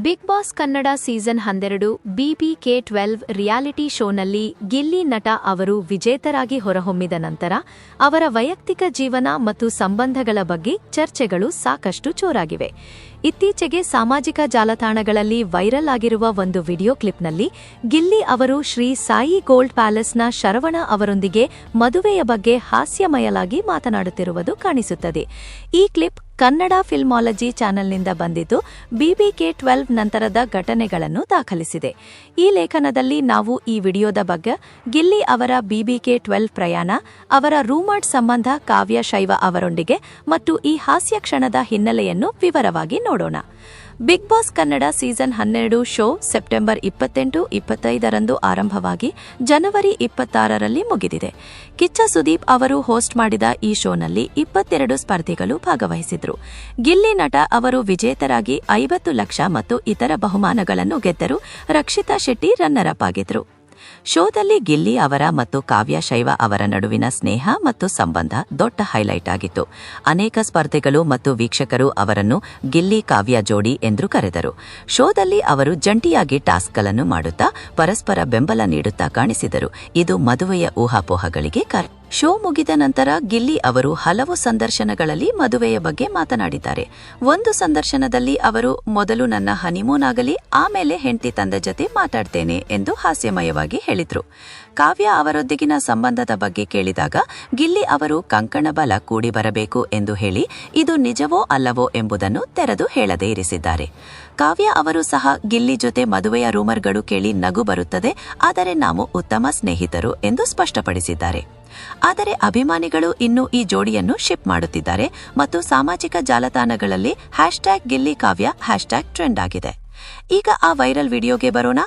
Big boss Kannada season 12 BBK12 reality ಶೋನಲ್ಲಿ ಗಿಲ್ಲಿ ನಟ ಅವರು ವಿಜೇತರಾಗಿ ಹೊರಹೊಮ್ಮಿದ ನಂತರ ಅವರ ವೈಯಕ್ತಿಕ ಜೀವನ ಮತ್ತು ಸಂಬಂಧಗಳ ಬಗ್ಗೆ ಚರ್ಚೆಗಳು ಸಾಕಷ್ಟು ಜೋರಾಗಿವೆ. ಇತ್ತೀಚೆಗೆ ಸಾಮಾಜಿಕ ಜಾಲತಾಣಗಳಲ್ಲಿ ವೈರಲ್ ಆಗಿರುವ ಒಂದು ವಿಡಿಯೋ ಕ್ಲಿಪ್ನಲ್ಲಿ ಗಿಲ್ಲಿ ಅವರು ಶ್ರೀ ಸಾಯಿ ಗೋಲ್ಡ್ ಪ್ಯಾಲೇಸ್ನ ಶರವಣ ಅವರೊಂದಿಗೆ ಮದುವೆಯ ಬಗ್ಗೆ ಹಾಸ್ಯಮಯಲಾಗಿ ಮಾತನಾಡುತ್ತಿರುವುದು ಕಾಣಿಸುತ್ತದೆ. ಈ ಕ್ಲಿಪ್ ಕನ್ನಡ ಫಿಲ್ಮಾಲಜಿ ಚಾನೆಲ್ನಿಂದ ಬಂದಿದ್ದು BBK12 ನಂತರದ ಘಟನೆಗಳನ್ನು ದಾಖಲಿಸಿದೆ. ಈ ಲೇಖನದಲ್ಲಿ ನಾವು ಈ ವಿಡಿಯೋದ ಬಗ್ಗೆ, ಗಿಲ್ಲಿ ಅವರ BBK12 ಪ್ರಯಾಣ, ಅವರ ರೂಮರ್ಡ್ ಸಂಬಂಧ ಕಾವ್ಯ ಶೈವ ಅವರೊಂದಿಗೆ ಮತ್ತು ಈ ಹಾಸ್ಯ ಕ್ಷಣದ ಹಿನ್ನೆಲೆಯನ್ನು ವಿವರವಾಗಿ ನೋಡೋಣ. Big boss Kannada season 12 show September 28-25ರಂದು ಆರಂಭವಾಗಿ ಜನವರಿ 26ರಲ್ಲಿ ಮುಗಿದಿದೆ. ಕಿಚ್ಚ ಸುದೀಪ್ ಅವರು ಹೋಸ್ಟ್ ಮಾಡಿದ ಈ ಶೋನಲ್ಲಿ 22 ಸ್ಪರ್ಧಿಗಳು ಭಾಗವಹಿಸಿದ್ರು. ಗಿಲ್ಲಿ ನಟ ಅವರು ವಿಜೇತರಾಗಿ 50 ಲಕ್ಷ ಮತ್ತು ಇತರ ಬಹುಮಾನಗಳನ್ನು ಗೆದ್ದರು. ರಕ್ಷಿತಾ ಶೆಟ್ಟಿ ರನ್ನರ್ ಅಪ್ ಆಗಿದ್ರು. ಶೋದಲ್ಲಿ ಗಿಲ್ಲಿ ಅವರ ಮತ್ತು ಕಾವ್ಯ ಶೈವ ಅವರ ನಡುವಿನ ಸ್ನೇಹ ಮತ್ತು ಸಂಬಂಧ ದೊಡ್ಡ ಹೈಲೈಟ್ ಆಗಿತ್ತು. ಅನೇಕ ಸ್ಪರ್ಧಿಗಳು ಮತ್ತು ವೀಕ್ಷಕರು ಅವರನ್ನು ಗಿಲ್ಲಿ ಕಾವ್ಯ ಜೋಡಿ ಎಂದು ಕರೆದರು. ಶೋದಲ್ಲಿ ಅವರು ಜಂಟಿಯಾಗಿ ಟಾಸ್ಕ್ಗಳನ್ನು ಮಾಡುತ್ತಾ ಪರಸ್ಪರ ಬೆಂಬಲ ನೀಡುತ್ತಾ ಕಾಣಿಸಿದರು. ಇದು ಮದುವೆಯ ಊಹಾಪೋಹಗಳಿಗೆ ಕಾರಣ. ಶೋ ಮುಗಿದ ನಂತರ ಗಿಲ್ಲಿ ಅವರು ಹಲವು ಸಂದರ್ಶನಗಳಲ್ಲಿ ಮದುವೆಯ ಬಗ್ಗೆ ಮಾತನಾಡಿದ್ದಾರೆ. ಒಂದು ಸಂದರ್ಶನದಲ್ಲಿ ಅವರು, ಮೊದಲು ನನ್ನ ಹನಿಮೂನ್ ಆಗಲಿ, ಆಮೇಲೆ ಹೆಂಡತಿ ತಂದೆ ಜೊತೆ ಮಾತಾಡ್ತೇನೆ ಎಂದು ಹಾಸ್ಯಮಯವಾಗಿ ಹೇಳಿದ್ರು. ಕಾವ್ಯ ಅವರೊಂದಿಗಿನ ಸಂಬಂಧದ ಬಗ್ಗೆ ಕೇಳಿದಾಗ ಗಿಲ್ಲಿ ಅವರು ಕಂಕಣ ಬಲ ಕೂಡಿ ಬರಬೇಕು ಎಂದು ಹೇಳಿ, ಇದು ನಿಜವೋ ಅಲ್ಲವೋ ಎಂಬುದನ್ನು ತೆರೆದು ಹೇಳದೇ ಇರಿಸಿದ್ದಾರೆ. ಕಾವ್ಯ ಅವರು ಸಹ ಗಿಲ್ಲಿ ಜೊತೆ ಮದುವೆಯ ರೂಮರ್ಗಳು ಕೇಳಿ ನಗು ಬರುತ್ತದೆ, ಆದರೆ ನಾವು ಉತ್ತಮ ಸ್ನೇಹಿತರು ಎಂದು ಸ್ಪಷ್ಟಪಡಿಸಿದ್ದಾರೆ. ಆದರೆ ಅಭಿಮಾನಿಗಳು ಇನ್ನೂ ಈ ಜೋಡಿಯನ್ನು ಶಿಪ್ ಮಾಡುತ್ತಿದ್ದಾರೆ ಮತ್ತು ಸಾಮಾಜಿಕ ಜಾಲತಾಣಗಳಲ್ಲಿ #ಗಿಲ್ಲಿ ಕಾವ್ಯ ಟ್ರೆಂಡ್ ಆಗಿದೆ. ಈಗ ಆ ವೈರಲ್ ವಿಡಿಯೋಗೆ ಬರೋಣ.